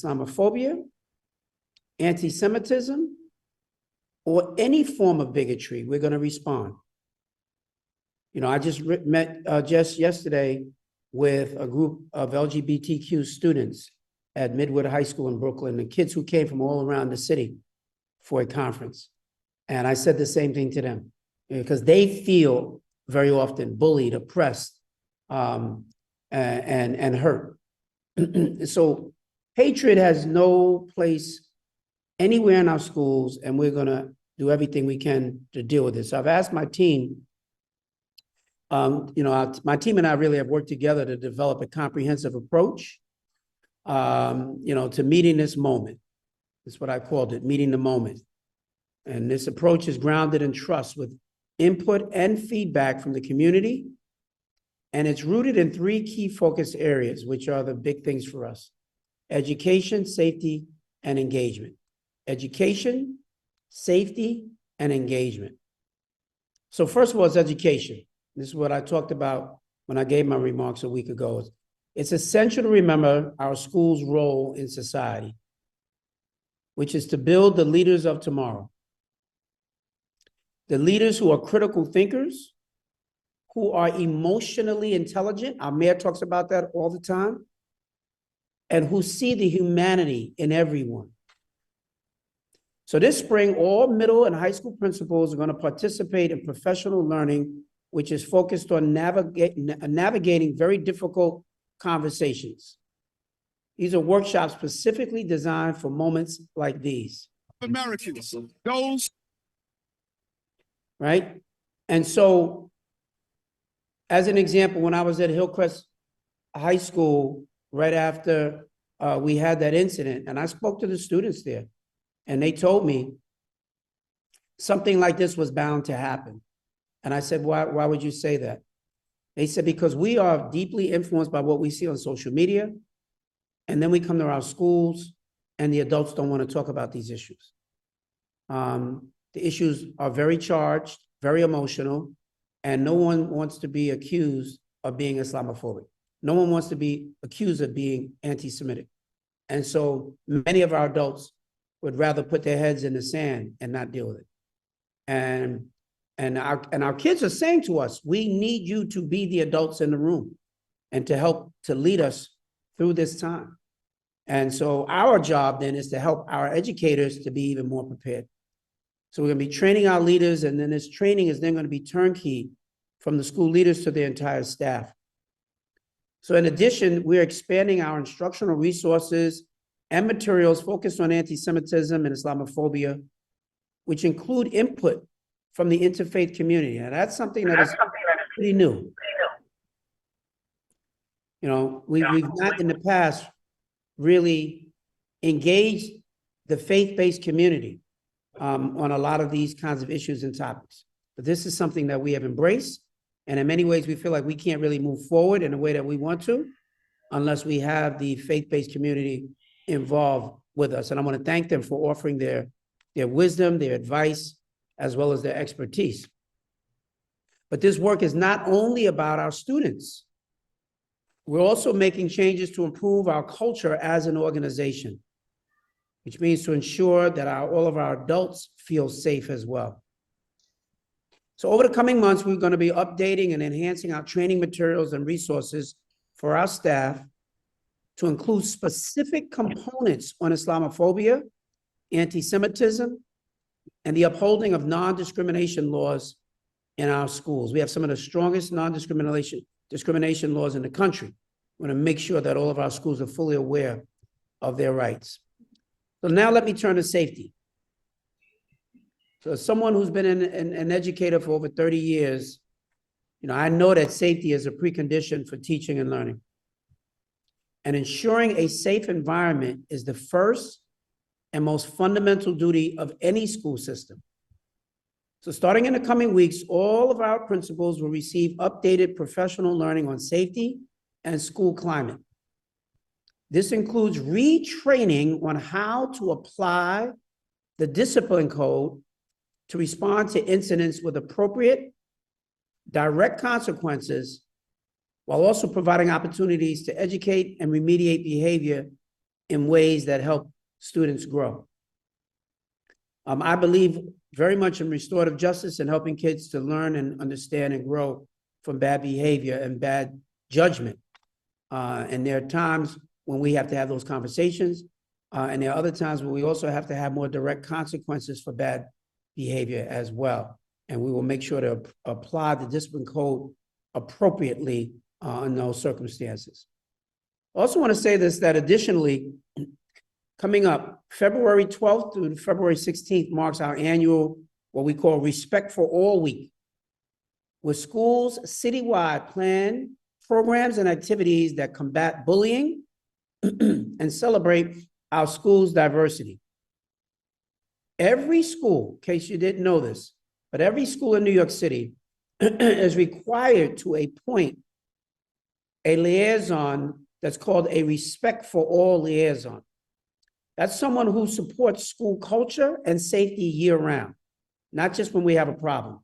Islamophobia, anti-Semitism, or any form of bigotry, we're going to respond. You know, I just met just yesterday with a group of LGBTQ students at Midwood High School in Brooklyn, the kids who came from all around the city for a conference. And I said the same thing to them, because they feel very often bullied, oppressed, and hurt. So hatred has no place anywhere in our schools, and we're going to do everything we can to deal with this. So I've asked my team, my team and I really have worked together to develop a comprehensive approach, to meeting this moment. That's what I called it, meeting the moment. And this approach is grounded in trust with input and feedback from the community. And it's rooted in 3 key focus areas, which are the big things for us: education, safety, and engagement. Education, safety, and engagement. So first of all, it's education. This is what I talked about when I gave my remarks a week ago. It's essential to remember our school's role in society, which is to build the leaders of tomorrow. The leaders who are critical thinkers, who are emotionally intelligent, our mayor talks about that all the time, and who see the humanity in everyone. So this spring, all middle and high school principals are going to participate in professional learning, which is focused on navigating very difficult conversations. These are workshops specifically designed for moments like these. Americans, those. Right? And so, as an example, when I was at Hillcrest High School, right after we had that incident, and I spoke to the students there, and they told me something like this was bound to happen. And I said, why would you say that? They said, because we are deeply influenced by what we see on social media, and then we come to our schools, and the adults don't want to talk about these issues. The issues are very charged, very emotional, and no one wants to be accused of being Islamophobic. No one wants to be accused of being anti-Semitic. And so many of our adults would rather put their heads in the sand and not deal with it. And our kids are saying to us, we need you to be the adults in the room and to help to lead us through this time. And so our job then is to help our educators to be even more prepared. So we're going to be training our leaders, and then this training is then going to be turnkey from the school leaders to their entire staff. So in addition, we're expanding our instructional resources and materials focused on anti-Semitism and Islamophobia, which include input from the interfaith community. And that's something that is pretty new. You know, we've not in the past really engaged the faith-based community on a lot of these kinds of issues and topics. But this is something that we have embraced. And in many ways, we feel like we can't really move forward in the way that we want to unless we have the faith-based community involved with us. And I want to thank them for offering their wisdom, their advice, as well as their expertise. But this work is not only about our students. We're also making changes to improve our culture as an organization, which means to ensure that all of our adults feel safe as well. So over the coming months, we're going to be updating and enhancing our training materials and resources for our staff to include specific components on Islamophobia, anti-Semitism, and the upholding of non-discrimination laws in our schools. We have some of the strongest non-discrimination laws in the country. We want to make sure that all of our schools are fully aware of their rights. So now let me turn to safety. So as someone who's been an educator for over 30 years, I know that safety is a precondition for teaching and learning. And ensuring a safe environment is the first and most fundamental duty of any school system. So starting in the coming weeks, all of our principals will receive updated professional learning on safety and school climate. This includes retraining on how to apply the discipline code to respond to incidents with appropriate, direct consequences, while also providing opportunities to educate and remediate behavior in ways that help students grow. I believe very much in restorative justice and helping kids to learn and understand and grow from bad behavior and bad judgment. And there are times when we have to have those conversations, and there are other times when we also have to have more direct consequences for bad behavior as well. And we will make sure to apply the discipline code appropriately in those circumstances. I also want to say this, that additionally, coming up, February 12th through February 16th marks our annual, what we call Respect for All Week, where schools citywide plan programs and activities that combat bullying and celebrate our school's diversity. Every school, in case you didn't know this, but every school in New York City is required to appoint a liaison that's called a Respect for All liaison. That's someone who supports school culture and safety year-round, not just when we have a problem.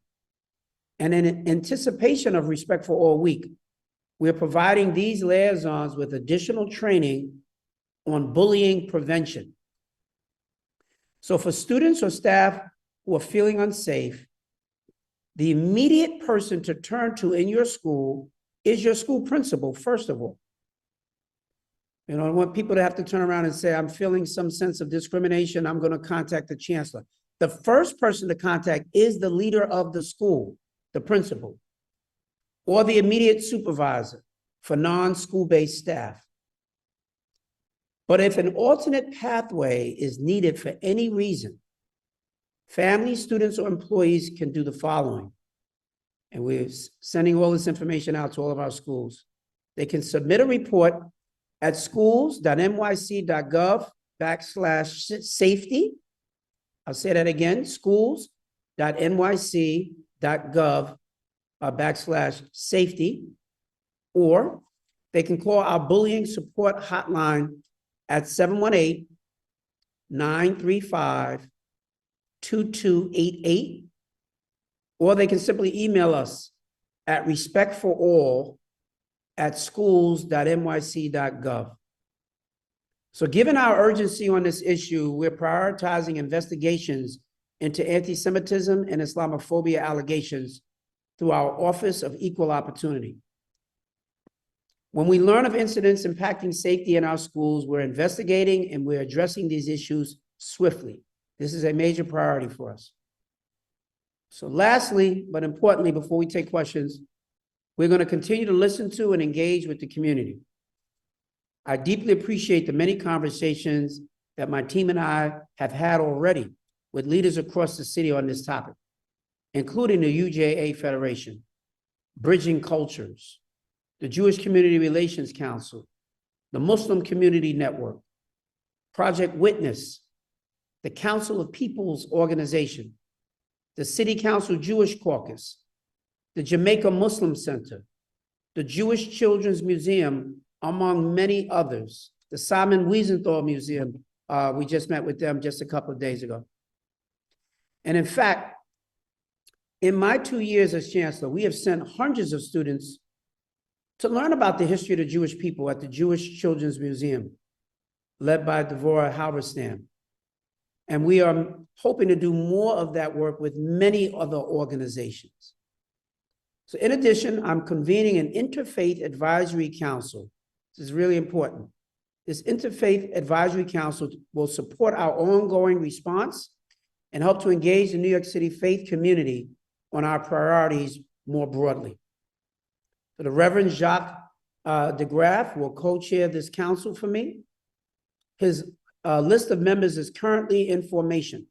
And in anticipation of Respect for All Week, we're providing these liaisons with additional training on bullying prevention. So for students or staff who are feeling unsafe, the immediate person to turn to in your school is your school principal, first of all. You know, I want people to have to turn around and say, I'm feeling some sense of discrimination, I'm going to contact the chancellor. The first person to contact is the leader of the school, the principal, or the immediate supervisor for non-school-based staff. But if an alternate pathway is needed for any reason, families, students, or employees can do the following. And we're sending all this information out to all of our schools. They can submit a report at schools.nyc.gov/safety. I'll say that again, schools.nyc.gov/safety. Or they can call our bullying support hotline at 718-935-2288. Or they can simply email us at respectforall@schools.nyc.gov. So given our urgency on this issue, we're prioritizing investigations into anti-Semitism and Islamophobia allegations through our Office of Equal Opportunity. When we learn of incidents impacting safety in our schools, we're investigating and we're addressing these issues swiftly. This is a major priority for us. So lastly, but importantly, before we take questions, we're going to continue to listen to and engage with the community. I deeply appreciate the many conversations that my team and I have had already with leaders across the city on this topic, including the UJA Federation, Bridging Cultures, the Jewish Community Relations Council, the Muslim Community Network, Project Witness, the Council of People's Organization, the City Council Jewish Caucus, the Jamaica Muslim Center, the Jewish Children's Museum, among many others, the Simon Wiesenthal Museum. We just met with them just a couple of days ago. And in fact, in my 2 years as chancellor, we have sent hundreds of students to learn about the history of the Jewish people at the Jewish Children's Museum, led by Devorah Halberstam. And we are hoping to do more of that work with many other organizations. So in addition, I'm convening an Interfaith Advisory Council. This is really important. This Interfaith Advisory Council will support our ongoing response and help to engage the New York City faith community on our priorities more broadly. So the Reverend Jacques DeGraff will co-chair this council for me. His list of members is currently in formation,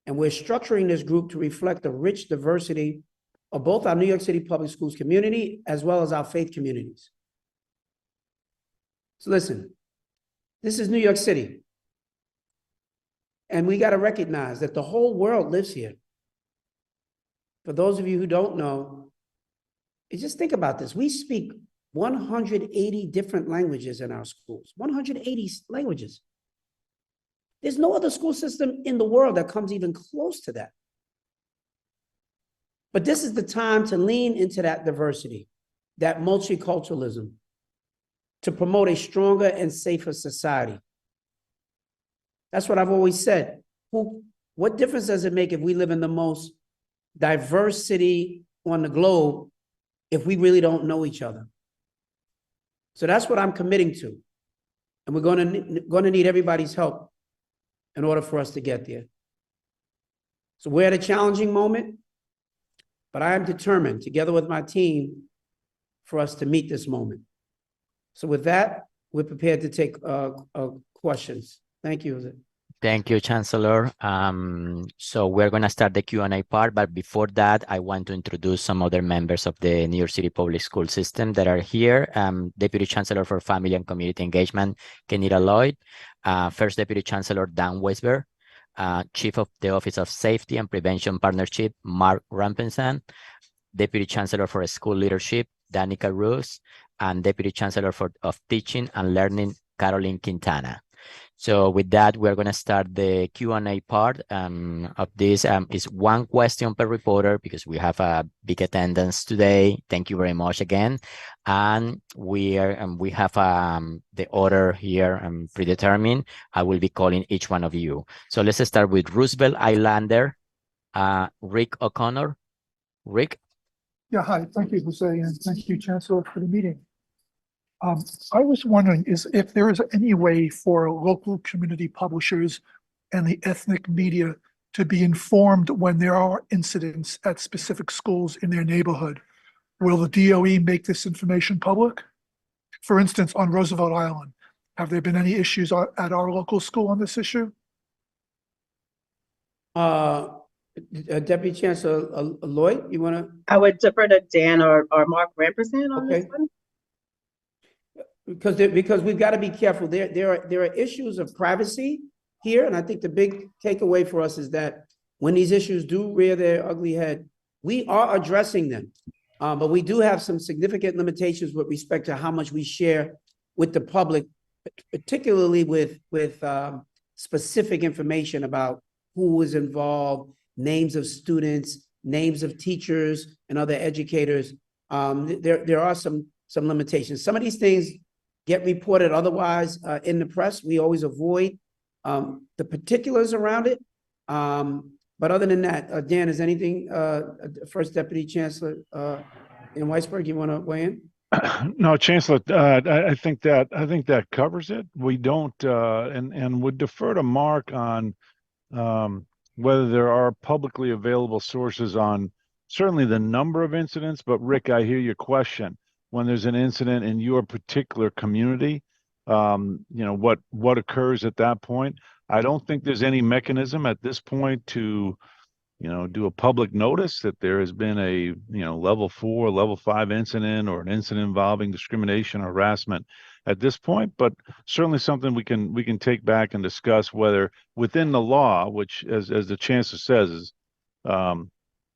and we're structuring this group to reflect the rich diversity of both our New York City public schools community as well as our faith communities. So listen, this is New York City, and we got to recognize that the whole world lives here. For those of you who don't know, just think about this. We speak 180 different languages in our schools, 180 languages. There's no other school system in the world that comes even close to that. But this is the time to lean into that diversity, that multiculturalism, to promote a stronger and safer society. That's what I've always said. What difference does it make if we live in the most diverse city on the globe if we really don't know each other? So that's what I'm committing to. And we're going to need everybody's help in order for us to get there. So we're at a challenging moment, but I am determined, together with my team, for us to meet this moment. So with that, we're prepared to take questions. Thank you. Thank you, Chancellor. So we're going to start the Q&A part, but before that, I want to introduce some other members of the New York City Public School System that are here. Deputy Chancellor for Family and Community Engagement, Kenita Lloyd. First Deputy Chancellor, Dan Weisberg. Chief of the Office of Safety and Prevention Partnership, Mark Rampensan. Deputy Chancellor for School Leadership, Danica Roos. And Deputy Chancellor of Teaching and Learning, Caroline Quintana. So with that, we're going to start the Q&A part of this. Is one question per reporter because we have a big attendance today. Thank you very much again. And we have the order here predetermined. I will be calling each one of you. So let's start with Roosevelt Islander, Rick O'Connor. Rick? Yeah, hi. Thank you, Jose, and thank you, Chancellor, for the meeting. I was wondering if there is any way for local community publishers and the ethnic media to be informed when there are incidents at specific schools in their neighborhood. Will the DOE make this information public? For instance, on Roosevelt Island, have there been any issues at our local school on this issue? Deputy Chancellor Lloyd, you want to? I would defer to Dan or Mark Rampersan on this Okay. one. Because we've got to be careful. There are issues of privacy here, and I think the big takeaway for us is that when these issues do rear their ugly head, we are addressing them. But we do have some significant limitations with respect to how much we share with the public, particularly with specific information about who is involved, names of students, names of teachers and other educators. There are some limitations. Some of these things get reported otherwise in the press. We always avoid the particulars around it. But other than that, Dan, is anything, First Deputy Chancellor in Weisberg, you want to weigh in? No, Chancellor, I think that covers it. We don't, and would defer to Mark on whether there are publicly available sources on certainly the number of incidents. But Rick, I hear your question. When there's an incident in your particular community, what occurs at that point? I don't think there's any mechanism at this point to, do a public notice that there has been a, level 4, level 5 incident or an incident involving discrimination or harassment at this point, but certainly something we can take back and discuss whether within the law, which as the Chancellor says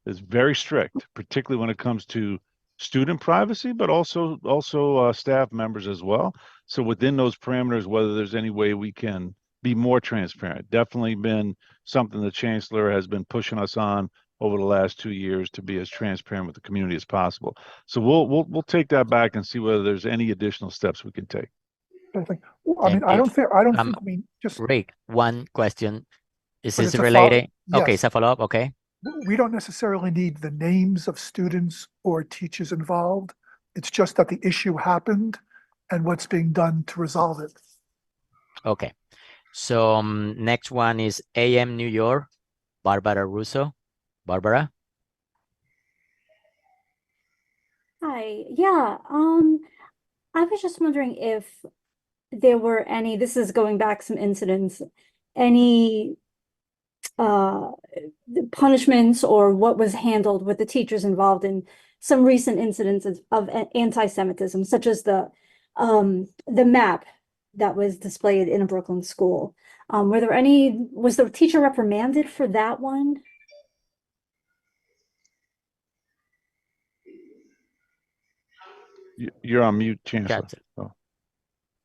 is very strict, particularly when it comes to student privacy, but also staff members as well. So within those parameters, whether there's any way we can be more transparent. Definitely been something the Chancellor has been pushing us on over the last 2 years to be as transparent with the community as possible. So we'll take that back and see whether there's any additional steps we can take. I don't think we just. Rick, one question. Is But this it's a related? follow- Okay, yes. it's a follow-up. Okay. We don't necessarily need the names of students or teachers involved. It's just that the issue happened and what's being done to resolve it. Okay. So next one is AM New York, Barbara Russo. Barbara? Hi. Yeah. I was just wondering if there were any, this is going back some incidents, any punishments or what was handled with the teachers involved in some recent incidents of anti-Semitism, such as the map that was displayed in a Brooklyn school. Was the teacher reprimanded for that one? You're on mute, Chancellor.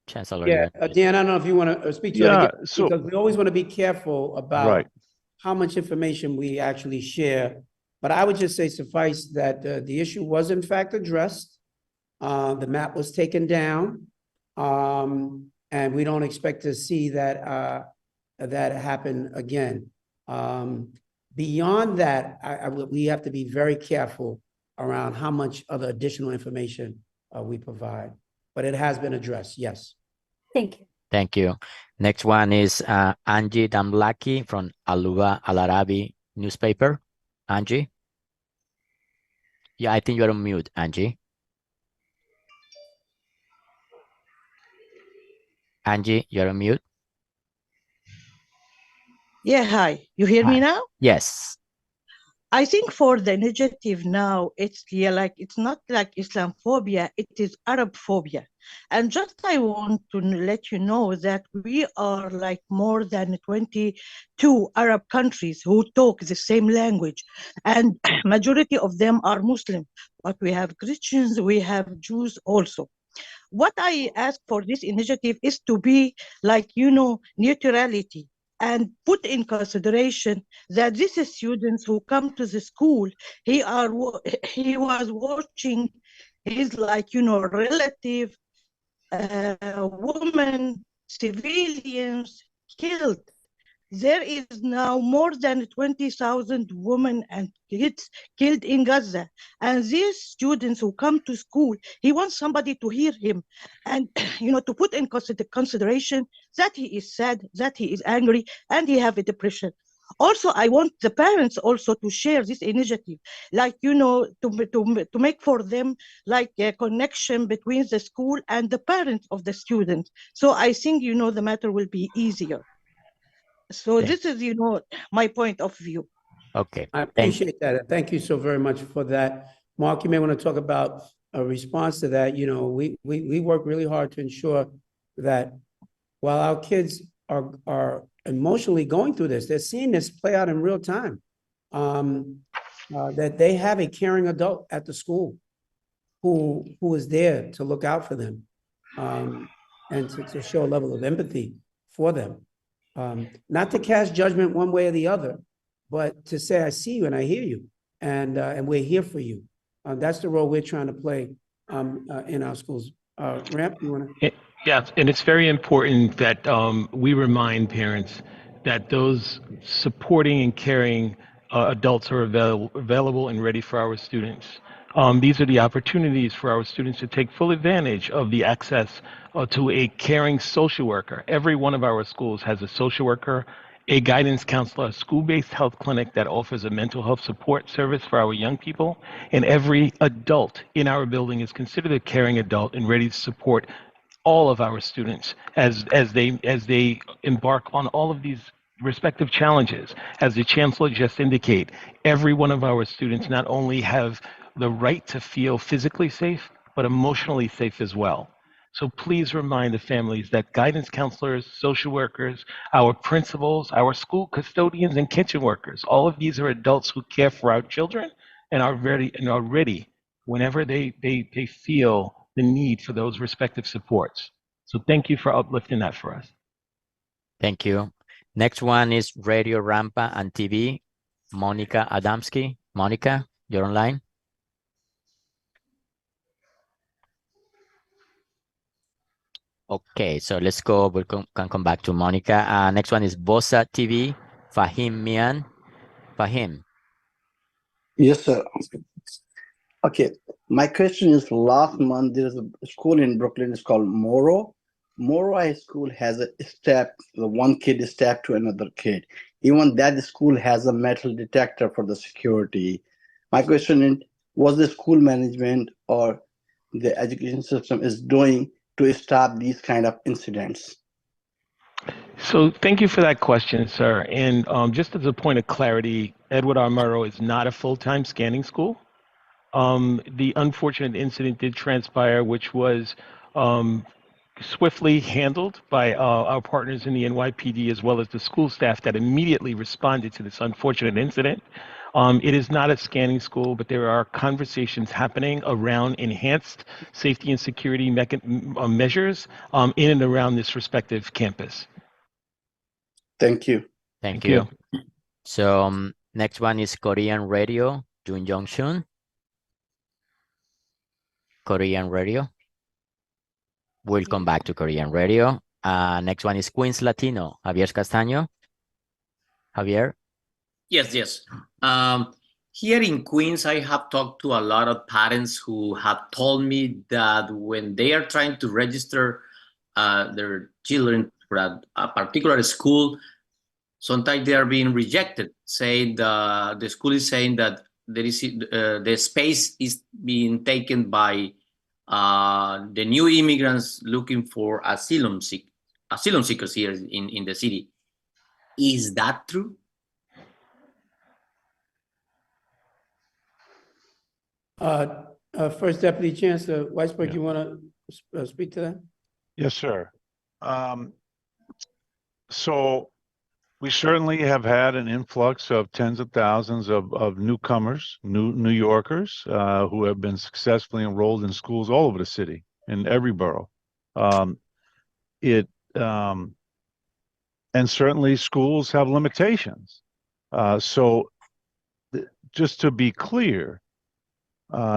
Chancellor. Yeah, Dan, I don't know if you want to speak to it again, because we always want to be careful about how much information we actually share. But I would just say suffice that the issue was in fact addressed. The map was taken down. And we don't expect to see that that happen again. Beyond that, we have to be very careful around how much other additional information we provide. But it has been addressed, yes. Thank you. Thank you. Next one is Angie Damlaki from Aluba Al Arabi newspaper. Angie? Yeah, I think you're on mute, Angie. Angie, you're on mute. Yeah, hi. You hear me Hi. now? Yes. I think for the initiative now, it's it's not like Islamophobia, it is Arab phobia. And just I want to let you know that we are like more than 22 Arab countries who talk the same language, and majority of them are Muslim. But we have Christians, we have Jews also. What I ask for this initiative is to be neutrality, and put in consideration that these students who come to the school, he was watching his relative, women, civilians killed. There is now more than 20,000 women and kids killed in Gaza. And these students who come to school, he wants somebody to hear him and, to put in consideration that he is sad, that he is angry, and he have a depression. Also, I want the parents also to share this initiative, to make for them like a connection between the school and the parents of the students. So I think, the matter will be easier. So this is, my point of view. Okay. I appreciate that. Thank you so very much for that. Mark, you may want to talk about a response to that. We work really hard to ensure that while our kids are emotionally going through this, they're seeing this play out in real time, that they have a caring adult at the school who is there to look out for them, and to show a level of empathy for them. Not to cast judgment one way or the other, but to say, I see you and I hear you, and we're here for you. That's the role we're trying to play in our schools. Ramp, you want to? Yeah, and it's very important that we remind parents that those supporting and caring adults are available and ready for our students. These are the opportunities for our students to take full advantage of the access to a caring social worker. Every one of our schools has a social worker, a guidance counselor, a school-based health clinic that offers a mental health support service for our young people, and every adult in our building is considered a caring adult and ready to support all of our students as they embark on all of these respective challenges. As the chancellor just indicated, every one of our students not only have the right to feel physically safe, but emotionally safe as well. So please remind the families that guidance counselors, social workers, our principals, our school custodians, and kitchen workers, all of these are adults who care for our children and are ready whenever they feel the need for those respective supports. So thank you for uplifting that for us. Thank you. Next one is Radio Rampa and TV, Monica Adamski. Monica, you're online. Okay, so let's go. We can come back to Monica. Next one is Bosa TV, Fahim Mian. Fahim. Yes, sir. Okay, my question is, last month there is a school in Brooklyn, it's called Morrow. Morrow High School has a step, one kid step to another kid. Even that school has a metal detector for the security. My question is, what the school management or the education system is doing to stop these kind of incidents? So thank you for that question, sir. And just as a point of clarity, Edward R. Murrow is not a full-time scanning school. The unfortunate incident did transpire, which was swiftly handled by our partners in the NYPD, as well as the school staff that immediately responded to this unfortunate incident. It is not a scanning school, but there are conversations happening around enhanced safety and security measures in and around this respective campus. Thank you. Thank you. So next one is Korean Radio, Jun Jong Shun. Korean Radio. We'll come back to Korean Radio. Next one is Queens Latino, Javier Castaño. Javier? Yes. Here in Queens, I have talked to a lot of parents who have told me that when they are trying to register their children for a particular school, sometimes they are being rejected, saying the school is saying that there is the space is being taken by the new immigrants looking for asylum seekers here in the city. Is that true? First Deputy Chancellor Weisberg, Yeah. you want to speak to that? Yes, sir. So we certainly have had an influx of tens of thousands of newcomers, New Yorkers, who have been successfully enrolled in schools all over the city, in every borough. And certainly schools have limitations. Just to be clear,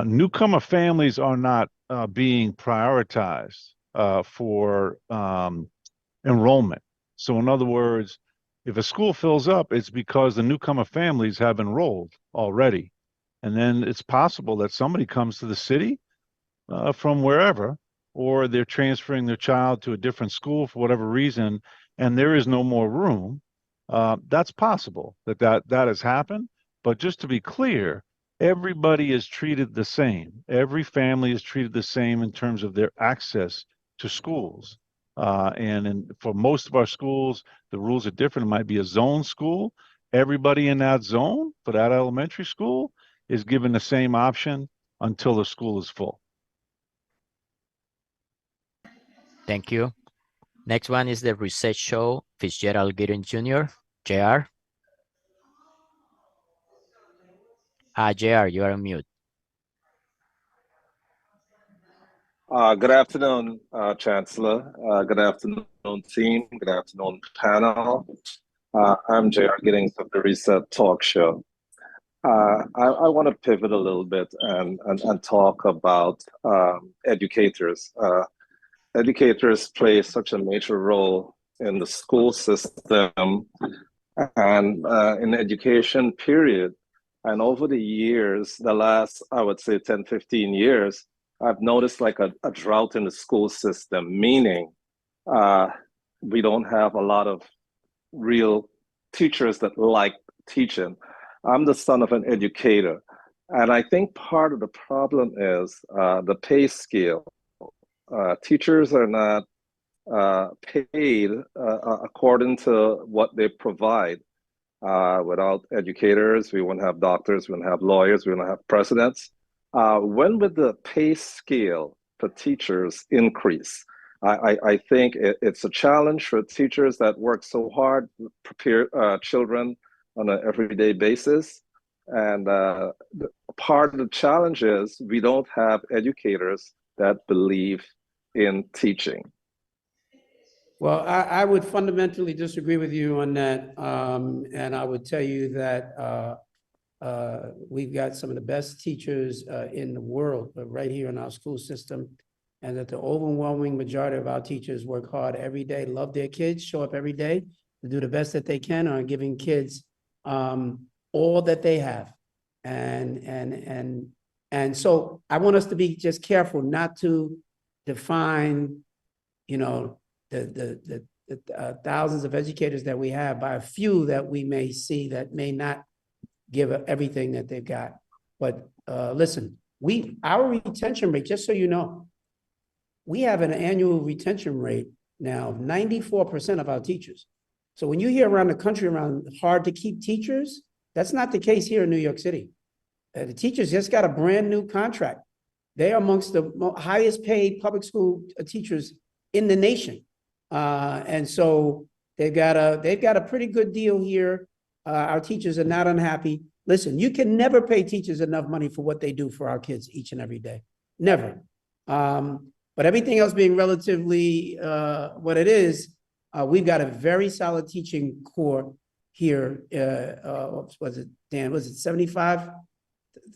newcomer families are not being prioritized for enrollment. So in other words, if a school fills up, it's because the newcomer families have enrolled already. And then it's possible that somebody comes to the city from wherever, or they're transferring their child to a different school for whatever reason, and there is no more room. That's possible that has happened. But just to be clear, everybody is treated the same. Every family is treated the same in terms of their access to schools. For most of our schools, the rules are different. It might be a zone school. Everybody in that zone for that elementary school is given the same option until the school is full. Thank you. Next one is the research show, Fitzgerald Gideon Jr. JR. JR, you are on mute. Good afternoon, Chancellor. Good afternoon, team. Good afternoon, panel. I'm J.R. Giddings of the Reset Talk Show. I want to pivot a little bit and talk about educators. Educators play such a major role in the school system and in education, period. And over the years, the last, I would say 10, 15 years, I've noticed like a drought in the school system, meaning we don't have a lot of real teachers that like teaching. I'm the son of an educator, and I think part of the problem is the pay scale. Teachers are not paid according to what they provide. Without educators, we wouldn't have doctors, we wouldn't have lawyers, we wouldn't have presidents. When would the pay scale for teachers increase? I think it's a challenge for teachers that work so hard to prepare children on an everyday basis. And part of the challenge is we don't have educators that believe in teaching. Well, I would fundamentally disagree with you on that. And I would tell you that we've got some of the best teachers in the world, but right here in our school system, and that the overwhelming majority of our teachers work hard every day, love their kids, show up every day to do the best that they can on giving kids all that they have. And so I want us to be just careful not to define, the thousands of educators that we have by a few that we may see that may not give everything that they've got. But listen, our retention rate, just so you know, we have an annual retention rate now of 94% of our teachers. So when you hear around the country around hard to keep teachers, that's not the case here in New York City. The teachers just got a brand new contract. They are amongst the highest paid public school teachers in the nation. And so they've got a pretty good deal here. Our teachers are not unhappy. Listen, you can never pay teachers enough money for what they do for our kids each and every day. Never. But everything else being relatively what it is, we've got a very solid teaching corps here. Was it, Dan, was it 75?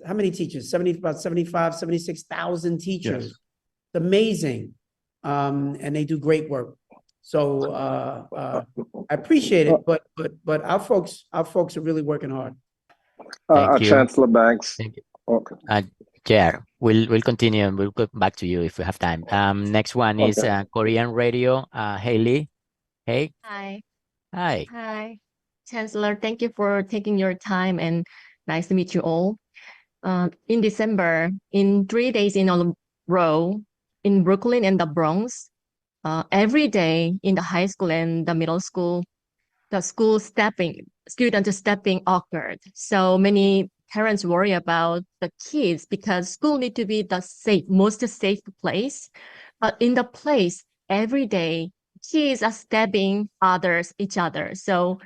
How many teachers? About 76,000 teachers. Yes. It's amazing. And they do great work. So I appreciate it, but our folks are really working hard. Thank you. Chancellor Banks. Thank you. Okay. Chair, we'll continue and we'll go back to you if we have time. Next one is Korean radio. Haley. Hey. Hi. Hi. Hi. Chancellor, thank you for taking your time and nice to meet you all. In December, in 3 days in a row, in Brooklyn and the Bronx, every day in the high school and the middle school, the students stepping awkward. So many parents worry about the kids because school need to be the most safe place. But in the place, every day, kids are stabbing each other. So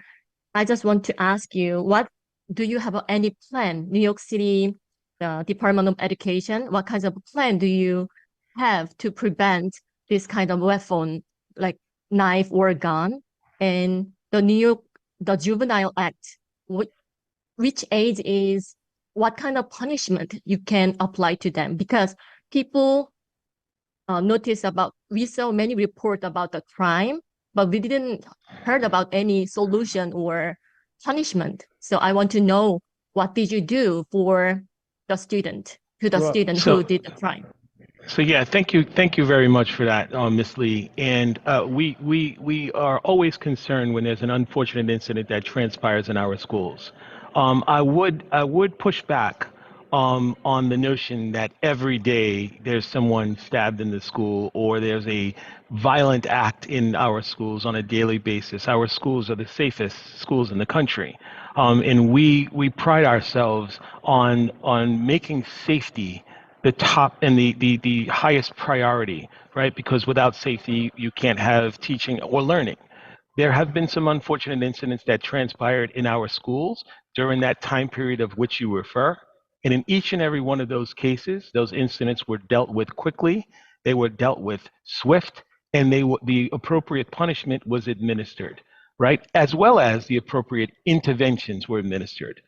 I just want to ask you, do you have any plan? New York City Department of Education, what kinds of plan do you have to prevent this kind of weapon, like knife or gun? And the Juvenile Act, which age is, what kind of punishment you can apply to them? Because people we saw many reports about the crime, but we didn't heard about any solution or punishment. So I want to know, what did you do for the student, who did the crime? So yeah, thank you very much for that, Ms. Lee. And we are always concerned when there's an unfortunate incident that transpires in our schools. I would push back on the notion that every day there's someone stabbed in the school or there's a violent act in our schools on a daily basis. Our schools are the safest schools in the country, and we pride ourselves on making safety the top and the highest priority, right? Because without safety, you can't have teaching or learning. There have been some unfortunate incidents that transpired in our schools during that time period of which you refer. And in each and every one of those cases, those incidents were dealt with quickly, they were dealt with swift, and the appropriate punishment was administered, right? As well as the appropriate interventions were administered.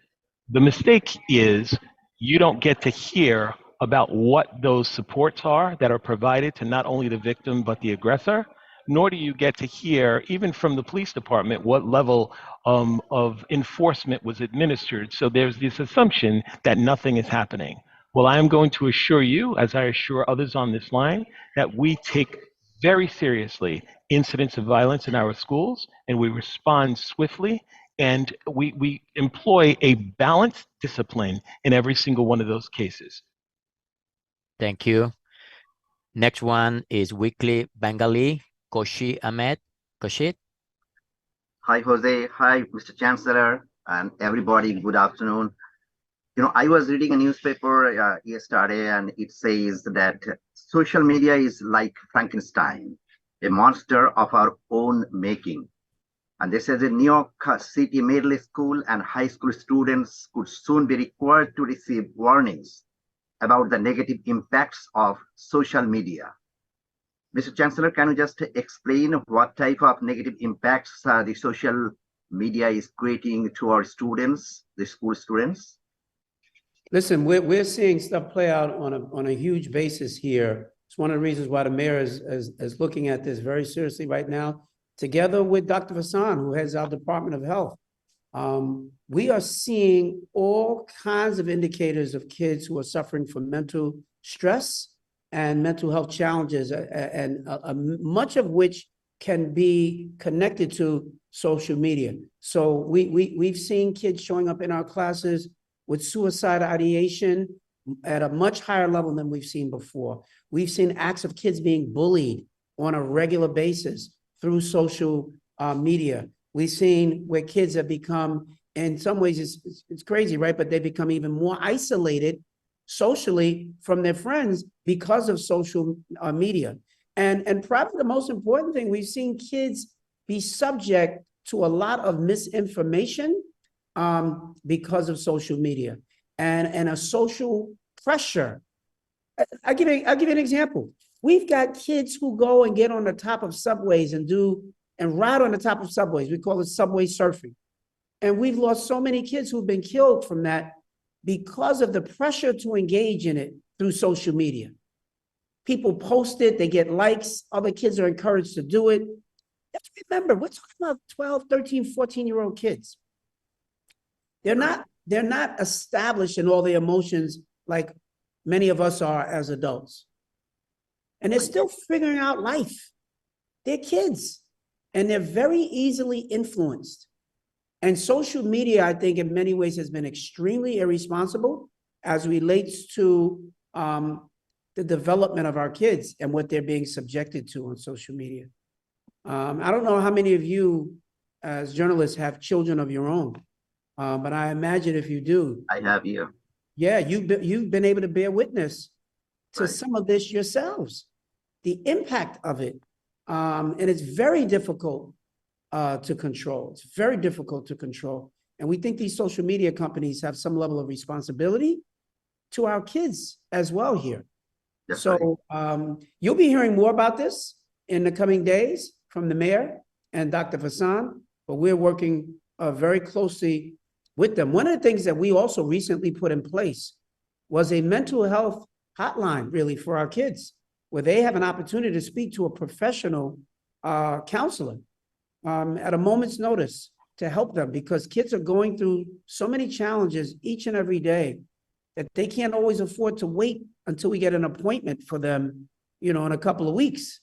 The mistake is you don't get to hear about what those supports are that are provided to not only the victim but the aggressor, nor do you get to hear, even from the police department, what level of enforcement was administered. So there's this assumption that nothing is happening. Well, I am going to assure you, as I assure others on this line, that we take very seriously incidents of violence in our schools, and we respond swiftly, and we employ a balanced discipline in every single one of those cases. Thank you. Next one is Weekly Bengali, Koshi Ahmed. Koshi. Hi, Jose. Hi, Mr. Chancellor, and everybody. Good afternoon. I was reading a newspaper yesterday, and it says that social media is like Frankenstein, a monster of our own making. And this says in New York City middle school and high school students could soon be required to receive warnings about the negative impacts of social media. Mr. Chancellor, can you just explain what type of negative impacts the social media is creating to our students, the school students? Listen, we're seeing stuff play out on a huge basis here. It's one of the reasons why the mayor is looking at this very seriously right now, together with Dr. Vassan, who heads our Department of Health. We are seeing all kinds of indicators of kids who are suffering from mental stress and mental health challenges, and much of which can be connected to social media. So we've seen kids showing up in our classes with suicide ideation at a much higher level than we've seen before. We've seen acts of kids being bullied on a regular basis through social media. We've seen where kids have become, in some ways it's crazy, right? But they become even more isolated socially from their friends because of social media. And probably the most important thing, we've seen kids be subject to a lot of misinformation because of social media and a social pressure. I'll give you an example. We've got kids who go and get on the top of subways and ride on the top of subways. We call it subway surfing. And we've lost so many kids who've been killed from that because of the pressure to engage in it through social media. People post it, they get likes, other kids are encouraged to do it. remember, we're talking about 12, 13, 14-year-old kids. They're not established in all their emotions like many of us are as adults. And they're still figuring out life. They're kids, and they're very easily influenced. And social media, I think, in many ways has been extremely irresponsible as relates to the development of our kids and what they're being subjected to on social media. I don't know how many of you as journalists have children of your own, but I imagine if you do. I have you. Yeah, you've been able to bear witness to Right. some of this yourselves, the impact of it. And it's very difficult to control. It's very difficult to control. And we think these social media companies have some level of responsibility to our kids as well here. That's So you'll be hearing more about this in the coming days from the mayor and Dr. Fassan, but we're working very closely with them. One of the things that we also recently put in place was a mental health hotline, really, for our kids, where they have an opportunity to speak to a professional counselor at a moment's notice to help them, because kids are going through so many challenges each and every day that they can't always afford to wait until we get an appointment for them, in a couple of weeks.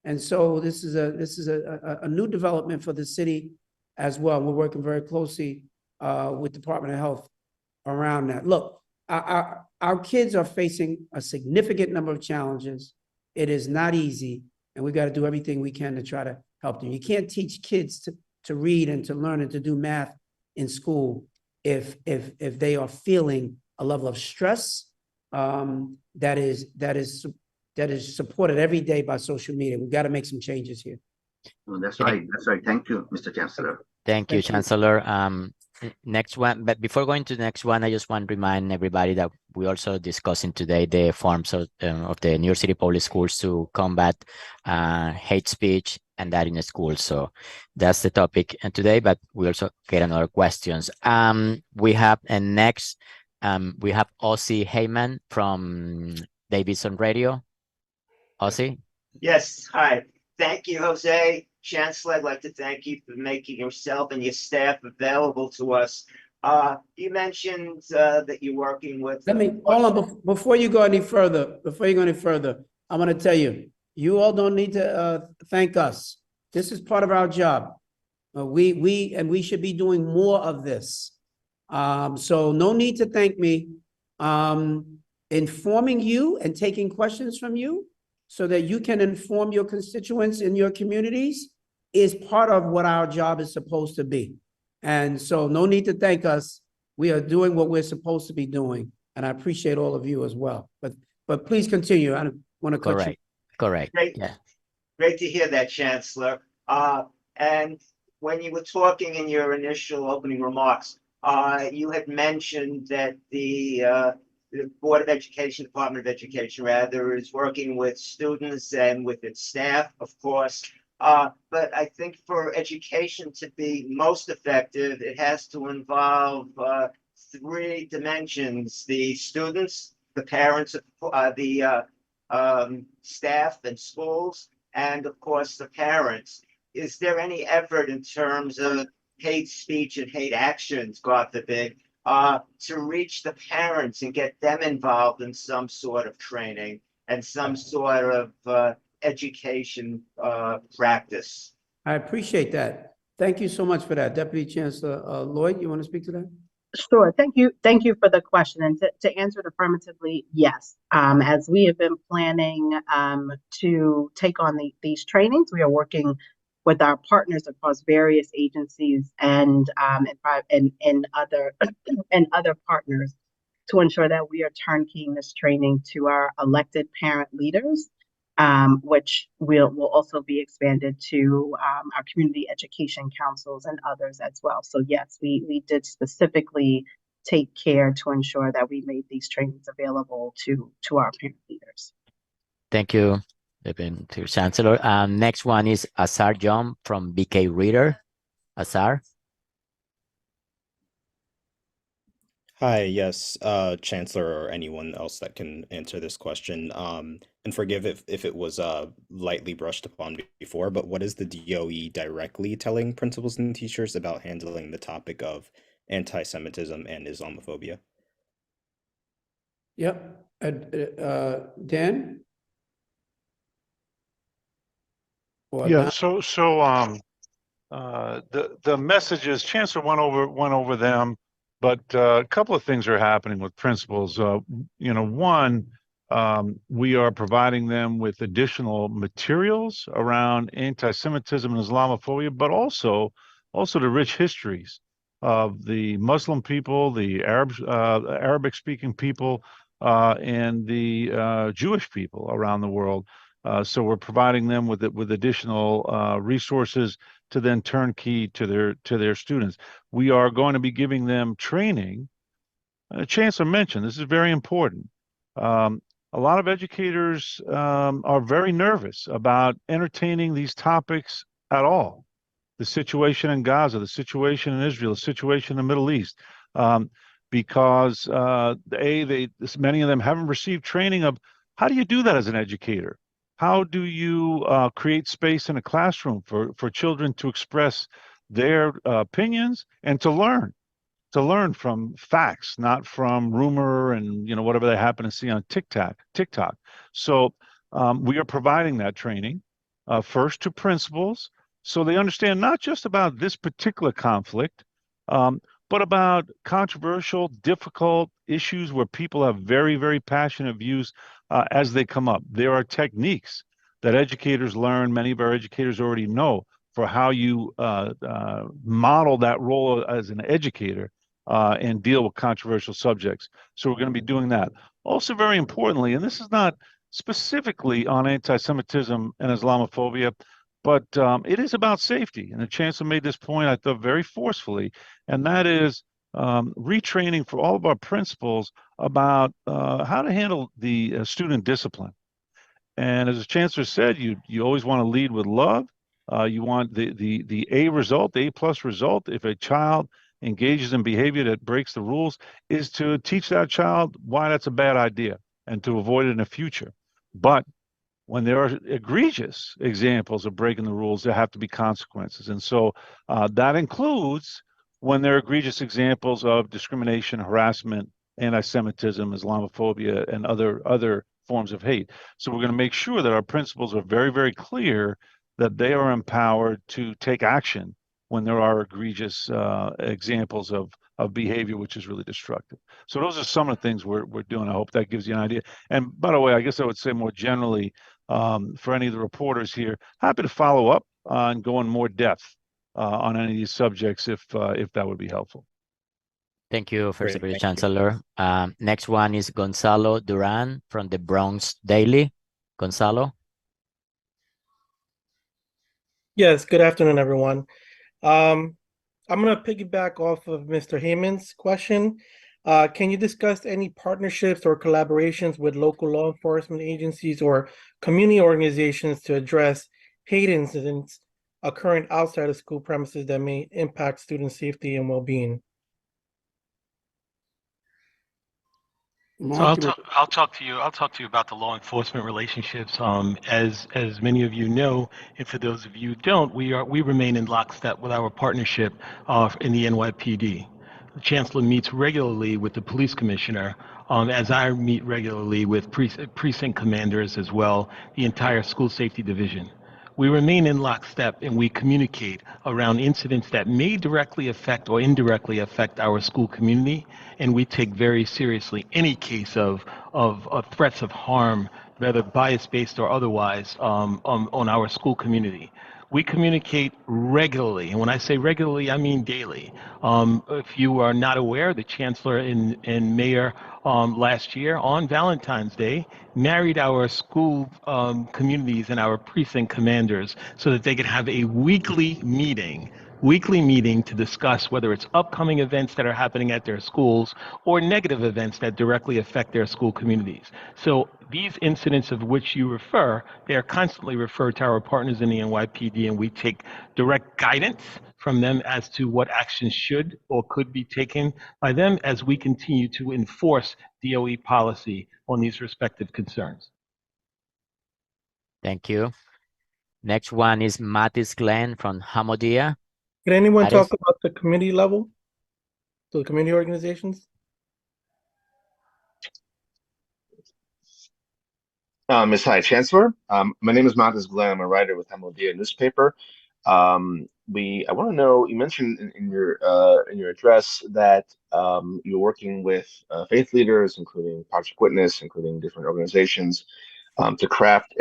And so this is a new development for the city as well. We're working very closely with Department of Health around that. Look, our kids are facing a significant number of challenges. It is not easy, and we got to do everything we can to try to help them. You can't teach kids to read and to learn and to do math in school if they are feeling a level of stress that is supported every day by social media. We've got to make some changes here. Oh, that's right. That's right. Thank you, Mr. Chancellor. Thank you, Chancellor. Next one, but before going to the next one, I just want to remind everybody that we also discussing today the forms of the New York City Public Schools to combat hate speech and that in the schools. So that's the topic today, but we also get another questions. We have next, we have Ozzy Heyman from Davidson Radio. Ozzy? Yes, hi. Thank you, Jose. Chancellor, I'd like to thank you for making yourself and your staff available to us. You mentioned that you're working with... Let me, hold on, before you go any further, I'm going to tell you, you all don't need to thank us. This is part of our job. We should be doing more of this. So no need to thank me. Informing you and taking questions from you so that you can inform your constituents in your communities is part of what our job is supposed to be. And so no need to thank us. We are doing what we're supposed to be doing. And I appreciate all of you as well. But please continue. I don't want to cut you. Correct. Great. Yeah. Great to hear that, Chancellor. And when you were talking in your initial opening remarks, you had mentioned that the Board of Education, Department of Education, rather, is working with students and with its staff, of course. But I think for education to be most effective, it has to involve three dimensions: the students, the parents, the staff and schools, and of course the parents. Is there any effort in terms of hate speech and hate actions, God forbid, to reach the parents and get them involved in some sort of training and some sort of education practice? I appreciate that. Thank you so much for that. Deputy Chancellor Lloyd, you want to speak to that? Sure. Thank you. Thank you for the question. And to answer it affirmatively, yes. As we have been planning to take on these trainings, we are working with our partners across various agencies and other partners to ensure that we are turnkeying this training to our elected parent leaders, which will also be expanded to our community education councils and others as well. So yes, we did specifically take care to ensure that we made these trainings available to our parent leaders. Thank you, Deputy Chancellor. Next one is Azar John from BK Reader. Azar. Hi, yes, Chancellor or anyone else that can answer this question. And forgive if it was lightly brushed upon before, but what is the DOE directly telling principals and teachers about handling the topic of anti-Semitism and Islamophobia? Yep. Dan? Or Yeah, Don? the messages, Chancellor went over them, but a couple of things are happening with principals. One, we are providing them with additional materials around anti-Semitism and Islamophobia, but also the rich histories of the Muslim people, the Arabic-speaking people, and the Jewish people around the world. So we're providing them with additional resources to then turnkey to their students. We are going to be giving them training. Chancellor mentioned this is very important. A lot of educators are very nervous about entertaining these topics at all. The situation in Gaza, the situation in Israel, the situation in the Middle East, because many of them haven't received training of how do you do that as an educator? How do you create space in a classroom for children to express their opinions and to learn from facts, not from rumor and whatever they happen to see on TikTok. So we are providing that training first to principals, so they understand not just about this particular conflict, but about controversial, difficult issues where people have very, very passionate views as they come up. There are techniques that educators learn, many of our educators already know, for how you model that role as an educator and deal with controversial subjects. So we're going to be doing that. Also, very importantly, and this is not specifically on anti-Semitism and Islamophobia, but it is about safety. And the chancellor made this point, I thought, very forcefully, and that is retraining for all of our principals about how to handle the student discipline. And as the chancellor said, you always want to lead with love. You want the A result, the A+ result. If a child engages in behavior that breaks the rules, is to teach that child why that's a bad idea and to avoid it in the future. But when there are egregious examples of breaking the rules, there have to be consequences. And so that includes when there are egregious examples of discrimination, harassment, anti-Semitism, Islamophobia, and other forms of hate. So we're going to make sure that our principals are very, very clear that they are empowered to take action when there are egregious examples of behavior which is really destructive. So those are some of the things we're doing. I hope that gives you an idea. And by the way, I guess I would say more generally, for any of the reporters here, happy to follow up and go in more depth on any of these subjects if that would be helpful. Thank you, First Great, Deputy thank you. Chancellor. Next one is Gonzalo Duran from the Bronx Daily. Gonzalo. Yes, good afternoon, everyone. I'm going to piggyback off of Mr. Heyman's question. Can you discuss any partnerships or collaborations with local law enforcement agencies or community organizations to address hate incidents occurring outside of school premises that may impact student safety and well-being? So I'll talk to you about the law enforcement relationships. As many of you know, and for those of you who don't, we remain in lockstep with our partnership in the NYPD. The chancellor meets regularly with the police commissioner, as I meet regularly with precinct commanders as well, the entire school safety division. We remain in lockstep and we communicate around incidents that may directly affect or indirectly affect our school community, and we take very seriously any case of threats of harm, whether bias-based or otherwise, on our school community. We communicate regularly, and when I say regularly, I mean daily. If you are not aware, the chancellor and mayor last year on Valentine's Day married our school communities and our precinct commanders so that they could have a weekly meeting weekly meeting to discuss whether it's upcoming events that are happening at their schools or negative events that directly affect their school communities. So these incidents of which you refer, they are constantly referred to our partners in the NYPD, and we take direct guidance from them as to what actions should or could be taken by them as we continue to enforce DOE policy on these respective concerns. Thank you. Next one is Mattis Glenn from Hamodia. Can anyone Mattis? talk about the community level? So the community organizations? Ms. High Chancellor, my name is Matis Glenn. I'm a writer with Hamodia newspaper. I want to know, you mentioned in your address that you're working with faith leaders, including Project Witness, including different organizations, to craft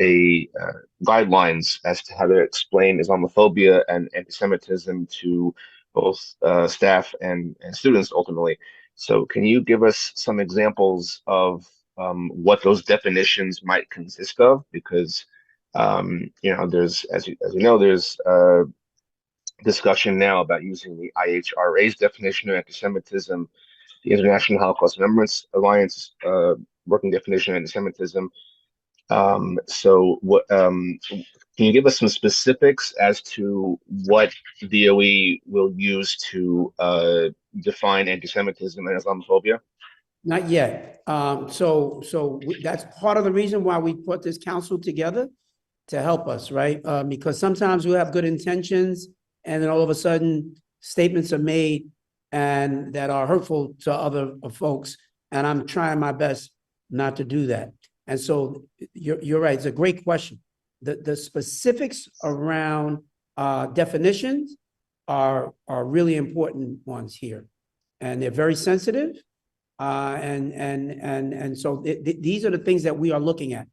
guidelines as to how to explain Islamophobia and anti-Semitism to both staff and students ultimately. So can you give us some examples of what those definitions might consist of? Because there's, as you know, there's discussion now about using the IHRA's definition of anti-Semitism, the International Holocaust Remembrance Alliance working definition of anti-Semitism. So what can you give us some specifics as to what DOE will use to define anti-Semitism and Islamophobia? Not yet. That's part of the reason why we put this council together, to help us, right? Because sometimes we have good intentions and then all of a sudden statements are made and that are hurtful to other folks. And I'm trying my best not to do that. And so you're right. It's a great question. The specifics around definitions are really important ones here, and they're very sensitive. So these are the things that we are looking at.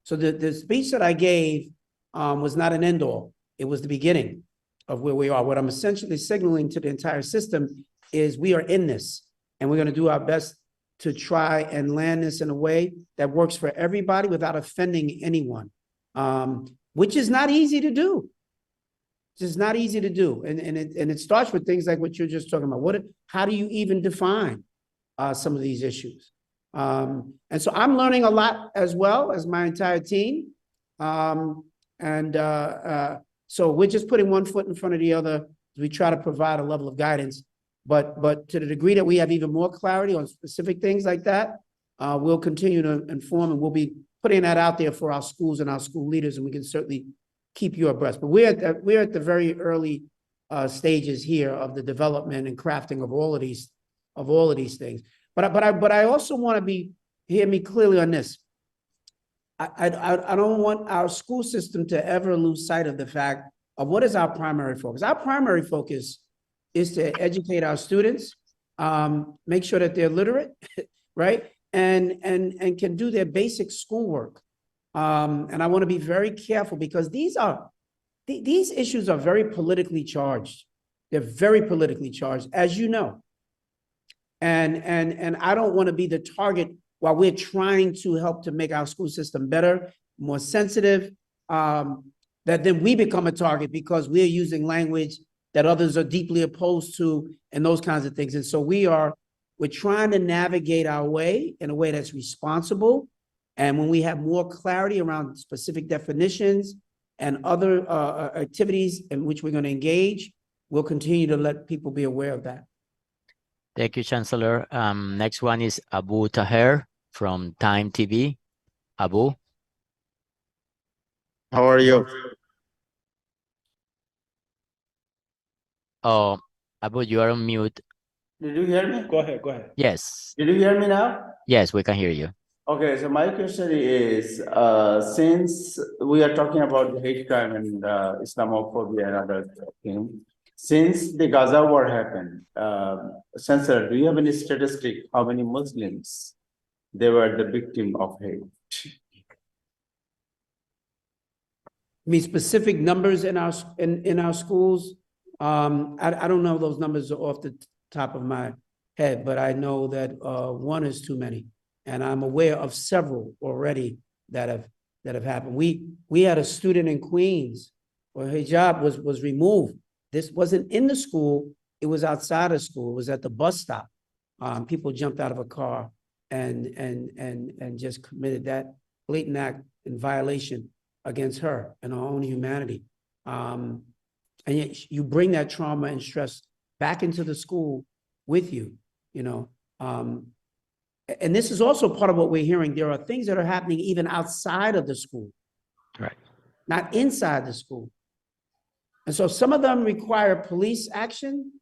So the speech that I gave was not an end all. It was the beginning of where we are. What I'm essentially signaling to the entire system is we are in this, and we're going to do our best to try and land this in a way that works for everybody without offending anyone, which is not easy to do. It's just not easy to do. And it starts with things like what you're just talking about. How do you even define some of these issues? And so I'm learning a lot as well as my entire team. So we're just putting one foot in front of the other as we try to provide a level of guidance. But to the degree that we have even more clarity on specific things like that, we'll continue to inform, and we'll be putting that out there for our schools and our school leaders, and we can certainly keep you abreast. But we're at the very early stages here of the development and crafting of all of these things. But I also want to hear me clearly on this. I don't want our school system to ever lose sight of the fact of what is our primary focus. Our primary focus is to educate our students, make sure that they're literate, right? And can do their basic schoolwork. And I want to be very careful because these issues are very politically charged. They're very politically charged, as you know. And I don't want to be the target while we're trying to help to make our school system better, more sensitive, that then we become a target because we're using language that others are deeply opposed to and those kinds of things. And so we're trying to navigate our way in a way that's responsible. And when we have more clarity around specific definitions and other activities in which we're going to engage, we'll continue to let people be aware of that. Thank you, Chancellor. Next one is Abu Taher from Time TV. Abu. How are you? Oh, Abu, you are on mute. Did you hear me? Go ahead. Yes. Did you hear me now? Yes, we can hear you. Okay, so my question is, since we are talking about the hate crime and Islamophobia and other things, since the Gaza war happened, Chancellor, do you have any statistic how many Muslims they were the victim of hate? I mean, specific numbers in our schools. I don't know those numbers off the top of my head, but I know that one is too many, and I'm aware of several already that have happened. We had a student in Queens where hijab was removed This wasn't in the school, it was outside of school, it was at the bus stop. People jumped out of a car and just committed that blatant act in violation against her and her own humanity. And yet you bring that trauma and stress back into the school with you, you know. And this is also part of what we're hearing. There are things that are happening even outside of the school. Right. Not inside the school. And so some of them require police action,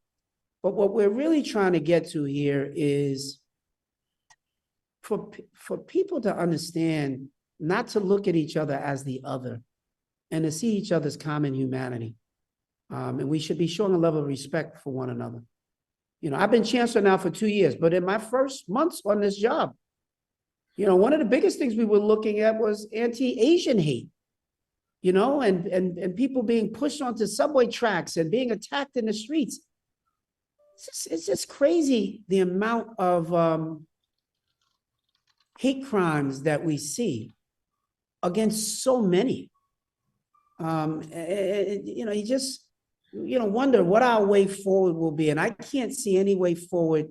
but what we're really trying to get to here is for people to understand not to look at each other as the other and to see each other's common humanity. And we should be showing a level of respect for one another. You know, I've been chancellor now for 2 years, but in my first months on this job, you know, one of the biggest things we were looking at was anti-Asian hate, you know, and people being pushed onto subway tracks and being attacked in the streets. It's just crazy the amount of hate crimes that we see against so many. You know, you just, you know, wonder what our way forward will be. And I can't see any way forward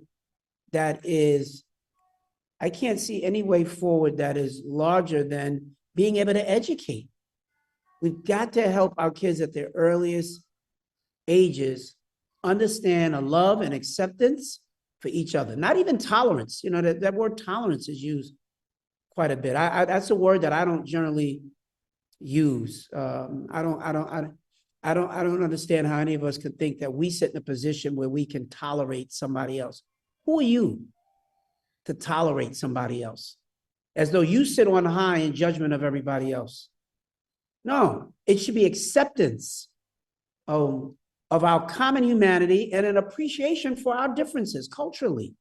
that is, larger than being able to educate. We've got to help our kids at their earliest ages understand a love and acceptance for each other, not even tolerance. You know, that word tolerance is used quite a bit. That's a word that I don't generally use. I don't understand how any of us could think that we sit in a position where we can tolerate somebody else. Who are you to tolerate somebody else? As though you sit on high in judgment of everybody else. No, it should be acceptance of our common humanity and an appreciation for our differences culturally.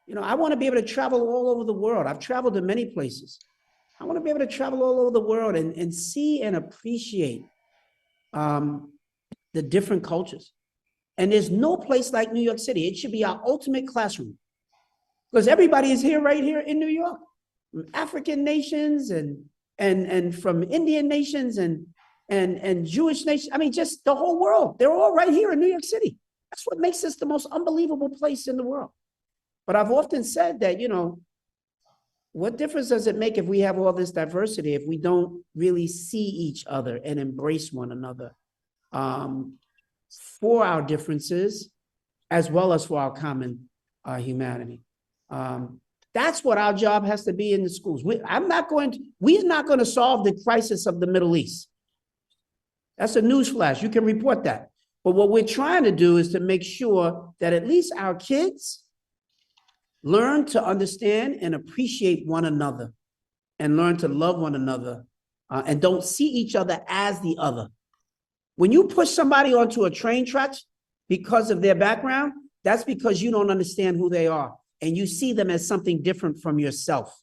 You know, I want to be able to travel all over the world. I've traveled to many places. I want to be able to travel all over the world and see and appreciate the different cultures. And there's no place like New York City. It should be our ultimate classroom because everybody is here, right here in New York, from African nations and from Indian nations and Jewish nations. I mean, just the whole world. They're all right here in New York City. That's what makes this the most unbelievable place in the world. But I've often said that, you know, what difference does it make if we have all this diversity, if we don't really see each other and embrace one another for our differences, as well as for our common humanity? That's what our job has to be in the schools. We are not going to solve the crisis of the Middle East. That's a newsflash. You can report that. But what we're trying to do is to make sure that at least our kids learn to understand and appreciate one another and learn to love one another and don't see each other as the other. When you push somebody onto a train track because of their background, that's because you don't understand who they are and you see them as something different from yourself.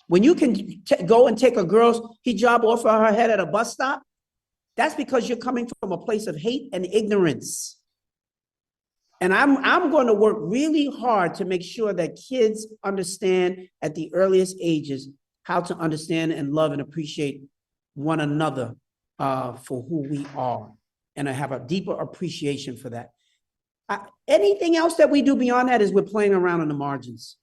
When you can go and take a girl's hijab off of her head at a bus stop, that's because you're coming from a place of hate and ignorance. And I'm going to work really hard to make sure that kids understand at the earliest ages how to understand and love and appreciate one another for who we are, and I have a deeper appreciation for that. Anything else that we do beyond that is we're playing around on the margins.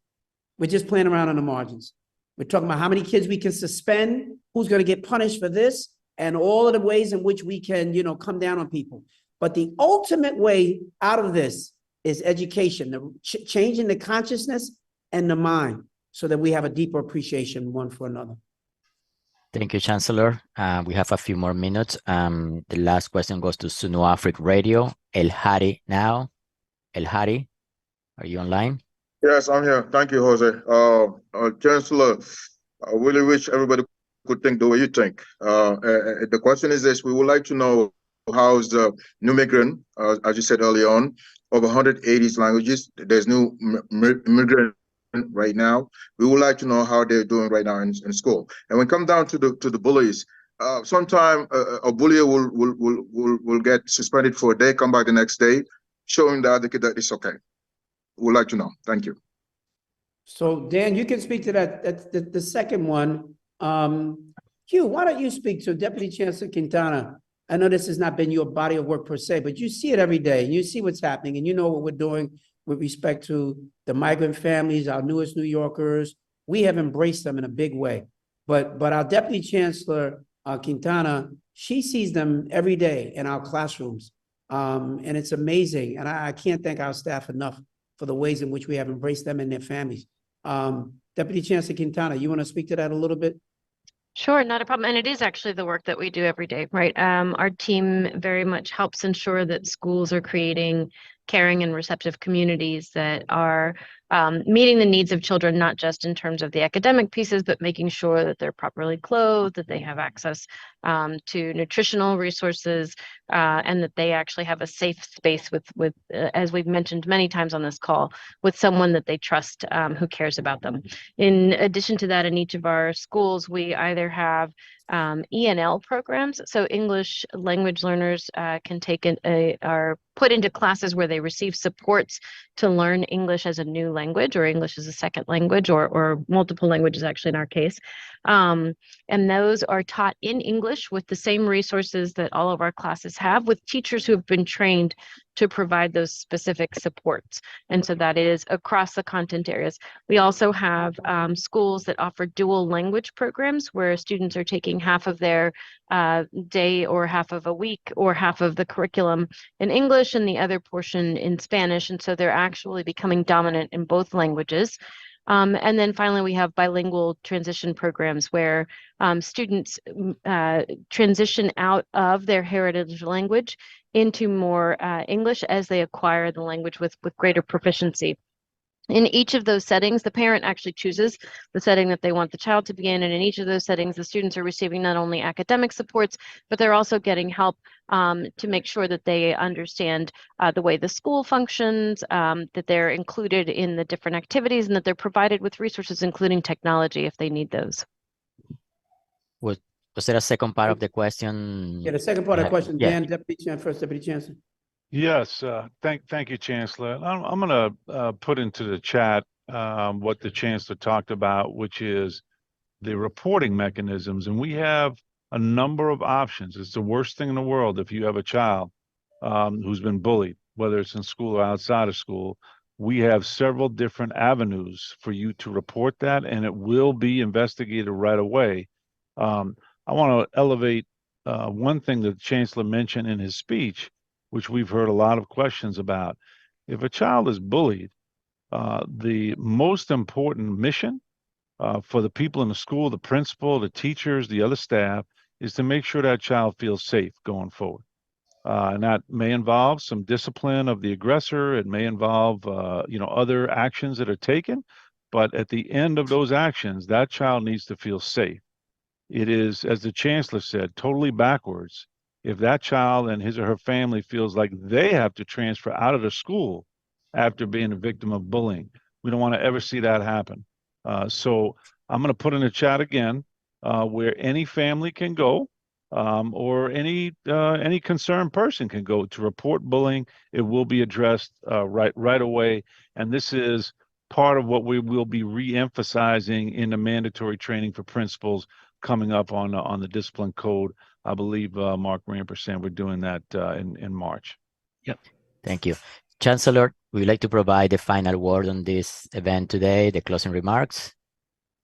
We're just playing around on the margins. We're talking about how many kids we can suspend, who's going to get punished for this, and all of the ways in which we can, you know, come down on people. But the ultimate way out of this is education, changing the consciousness and the mind so that we have a deeper appreciation one for another. Thank you, Chancellor. We have a few more minutes. The last question goes to Sunu Afric Radio. El Hari now. El Hari, are you online? Yes, I'm here. Thank you, Jose. Chancellor, I really wish everybody could think the way you think. The question is this: we would like to know how's the new migrant, as you said early on, over 180 languages. There's new migrant right now. We would like to know how they're doing right now in school. And when it comes down to the bullies, sometime a bully will get suspended for a day, come back the next day, showing the other kid that it's okay. We'd like to know. Thank you. So Dan, you can speak to that. That's the second one. Hugh, why don't you speak to Deputy Chancellor Quintana I know this has not been your body of work per se, but you see it every day and you see what's happening and you know what we're doing with respect to the migrant families, our newest New Yorkers. We have embraced them in a big way. But our Deputy Chancellor, Quintana, she sees them every day in our classrooms. And it's amazing. And I can't thank our staff enough for the ways in which we have embraced them and their families. Deputy Chancellor Quintana, you want to speak to that a little bit? Sure, not a problem. And it is actually the work that we do every day, right? Our team very much helps ensure that schools are creating caring and receptive communities that are meeting the needs of children, not just in terms of the academic pieces, but making sure that they're properly clothed, that they have access to nutritional resources, and that they actually have a safe space with as we've mentioned many times on this call, with someone that they trust who cares about them. In addition to that, in each of our schools, we either have ENL programs, so English language learners can take are put into classes where they receive supports to learn English as a new language or English as a second language or multiple languages actually in our case. And those are taught in English with the same resources that all of our classes have, with teachers who have been trained to provide those specific supports. And so that is across the content areas. We also have schools that offer dual language programs where students are taking half of their day or half of a week or half of the curriculum in English and the other portion in Spanish. And so they're actually becoming dominant in both languages. And then finally, we have bilingual transition programs where students transition out of their heritage language into more English as they acquire the language with greater proficiency. In each of those settings, the parent actually chooses the setting that they want the child to be in. And in each of those settings, the students are receiving not only academic supports, but they're also getting help to make sure that they understand the way the school functions, that they're included in the different activities, and that they're provided with resources, including technology, if they need those. Was there a second part of the question? Yeah, the second part of the question, Yeah. Dan, First Deputy Chancellor. Yes, thank you, Chancellor. I'm going to put into the chat what the Chancellor talked about, which is the reporting mechanisms. And we have a number of options. It's the worst thing in the world if you have a child who's been bullied, whether it's in school or outside of school. We have several different avenues for you to report that, and it will be investigated right away. I want to elevate one thing that the Chancellor mentioned in his speech, which we've heard a lot of questions about. If a child is bullied, the most important mission for the people in the school, the principal, the teachers, the other staff, is to make sure that child feels safe going forward. And that may involve some discipline of the aggressor. It may involve, other actions that are taken. But at the end of those actions, that child needs to feel safe. It is, as the Chancellor said, totally backwards if that child and his or her family feels like they have to transfer out of the school after being a victim of bullying. We don't want to ever see that happen. So I'm going to put in the chat again where any family can go or any concerned person can go to report bullying. It will be addressed right away. And this is part of what we will be re-emphasizing in the mandatory training for principals coming up on the discipline code. I believe Mark Rampersan, we're doing that in March. Yep. Thank you. Chancellor, would you like to provide the final word on this event today, the closing remarks?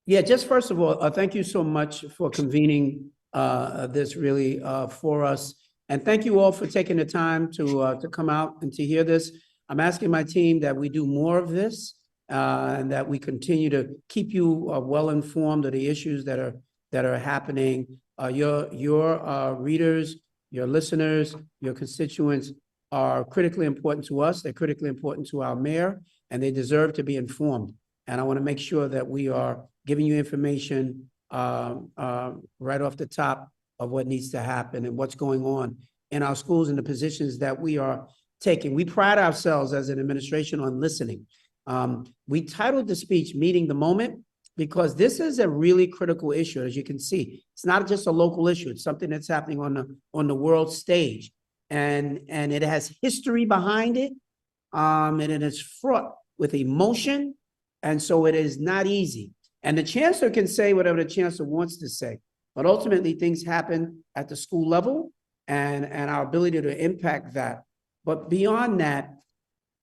Yeah, just first of all, thank you so much for convening this really for us. And thank you all for taking the time to come out and to hear this. I'm asking my team that we do more of this and that we continue to keep you well informed of the issues that are happening. Your readers, your listeners, your constituents are critically important to us. They're critically important to our mayor, and they deserve to be informed. And I want to make sure that we are giving you information right off the top of what needs to happen and what's going on in our schools and the positions that we are taking. We pride ourselves as an administration on listening. We titled the speech "Meeting the Moment" because this is a really critical issue. As you can see, it's not just a local issue. It's something that's happening on the world stage. And it has history behind it, and it is fraught with emotion, and so it is not easy. And the chancellor can say whatever the chancellor wants to say, but ultimately things happen at the school level, and our ability to impact that. But beyond that,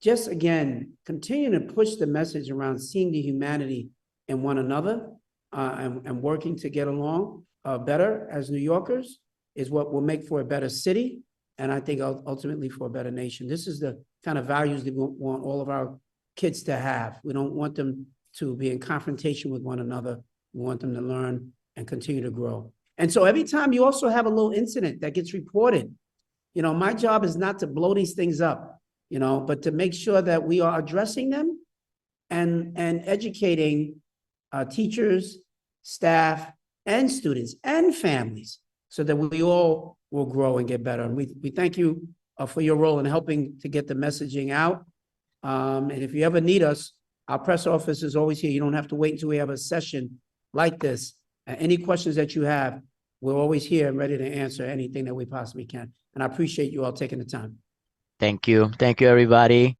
just again, continue to push the message around seeing the humanity in one another and working to get along better as New Yorkers is what will make for a better city. And I think ultimately for a better nation. This is the kind of values that we want all of our kids to have. We don't want them to be in confrontation with one another. We want them to learn and continue to grow. And so every time you also have a little incident that gets reported, you know, my job is not to blow these things up, you know, but to make sure that we are addressing them and educating teachers, staff, and students and families so that we all will grow and get better. And we thank you for your role in helping to get the messaging out. And if you ever need us, our press office is always here. You don't have to wait until we have a session like this. Any questions that you have, we're always here and ready to answer anything that we possibly can. And I appreciate you all taking the time. Thank you. Thank you, everybody.